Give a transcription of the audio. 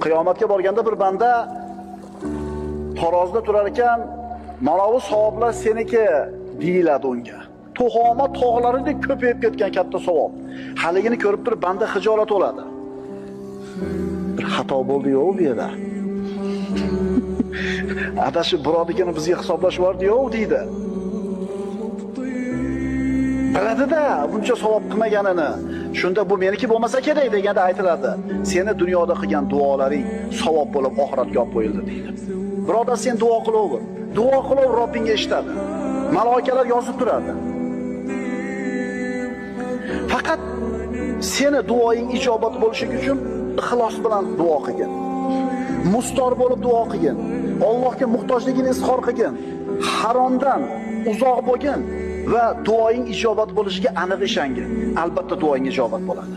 Qiyomatga borganda bir banda tarozda turar ekan, mana bu savoblar seniki deyiladi unga. Tuhomat tog'laridek ko'payib ketgan katta savob. Haligini ko'rib turib banda xijolat bo'ladi. Bir xato bo'ldi-yu bu yerda. Adashib birodikini bizga hisoblashib yubordi-yu deydi. Biladi-da, buncha savob qilmaganini. Shunda bu meniki bo'lmasa kerak deganda aytiladi. Seni dunyoda qilgan duolaring savob bo'lib oxiratga olib qo'yildi deydi. Birodar, sen duo qilaver. Duo qilib Robbingga eshitadi. Malaikalar yozib turadi. Faqat seni duoing ijobat bo'lishi uchun ixlos bilan duo qilgin. Mustor bo'lib duo qilgin. Allohga muhtojligini izhor qilgin. Haromdan uzoq bo'lgin va duoing ijobat bo'lishiga aniq ishongin. Albatta duoing ijobat bo'ladi.